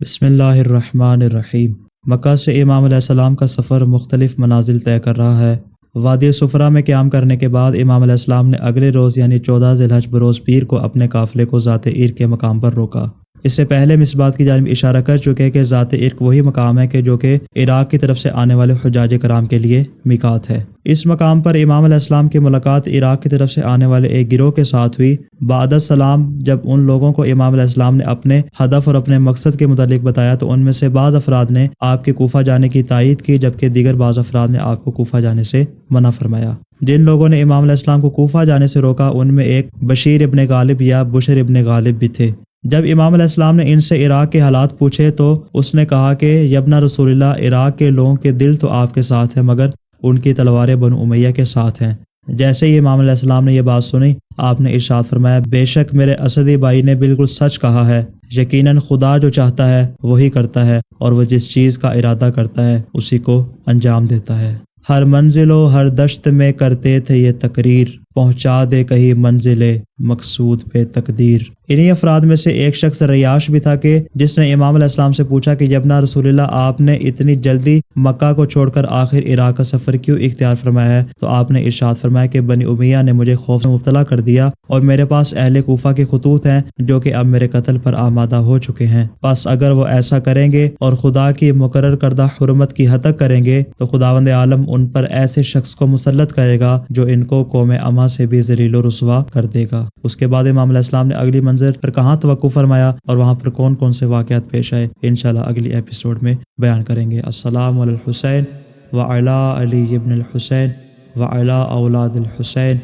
بسم اللہ الرحمن الرحیم۔ مکہ سے امام علیہ السلام کا سفر مختلف منازل طے کر رہا ہے۔ وادی صفرا میں قیام کرنے کے بعد امام علیہ السلام نے اگلے روز یعنی 14 ذی الحج بروز پیر کو اپنے قافلے کو ذات عرق کے مقام پر روکا۔ اس سے پہلے ہم اس بات کی جانب اشارہ کر چکے کہ ذات عرق وہی مقام ہے کہ جو کہ عراق کی طرف سے آنے والے حجاج کرام کے لیے میقات ہے۔ اس مقام پر امام علیہ السلام کی ملاقات عراق کی طرف سے آنے والے ایک گروہ کے ساتھ ہوئی۔ بعد السلام جب ان لوگوں کو امام علیہ السلام نے اپنے ہدف اور اپنے مقصد کے متعلق بتایا تو ان میں سے بعض افراد نے آپ کے کوفہ جانے کی تائید کی، جبکہ دیگر بعض افراد نے آپ کو کوفہ جانے سے منع فرمایا۔ جن لوگوں نے امام علیہ السلام کو کوفہ جانے سے روکا ان میں ایک بشیر ابن غالب یا بشر ابن غالب بھی تھے۔ جب امام علیہ السلام نے ان سے عراق کے حالات پوچھے تو اس نے کہا کہ یبنا رسول اللہ، عراق کے لوگوں کے دل تو آپ کے ساتھ ہیں مگر ان کی تلواریں بنو امیہ کے ساتھ ہیں۔ جیسے ہی امام علیہ السلام نے یہ بات سنی، آپ نے ارشاد فرمایا، بے شک میرے اسدی بھائی نے بالکل سچ کہا ہے، یقیناً خدا جو چاہتا ہے وہی کرتا ہے اور وہ جس چیز کا ارادہ کرتا ہے اسی کو انجام دیتا ہے۔ ہر منزل و ہر دشت میں کرتے تھے یہ تقریر، پہنچا دے کہیں منزل مقصود پہ تقدیر۔ انہی افراد میں سے ایک شخص ریاش بھی تھا کہ جس نے امام علیہ السلام سے پوچھا کہ یبنا رسول اللہ، آپ نے اتنی جلدی مکہ کو چھوڑ کر آخر عراق کا سفر کیوں اختیار فرمایا ہے؟ تو آپ نے ارشاد فرمایا کہ بنی امیہ نے مجھے خوف میں مبتلا کر دیا اور میرے پاس اہل کوفہ کے خطوط ہیں جو کہ اب میرے قتل پر آمادہ ہو چکے ہیں۔ بس اگر وہ ایسا کریں گے اور خدا کی مقرر کردہ حرمت کی حد تک کریں گے تو خداوند عالم ان پر ایسے شخص کو مسلط کرے گا جو ان کو قوم اما سے بھی ذلیل و رسوا کر دے گا۔ اس کے بعد امام علیہ السلام نے اگلی منزل پر کہاں توقف فرمایا اور وہاں پر کون کون سے واقعات پیش آئے، انشاءاللہ اگلی ایپیسوڈ میں بیان کریں گے۔ السلام علی الحسین وعلی علی ابن الحسین وعلی اولاد الحسین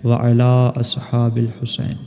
وعلی اصحاب الحسین۔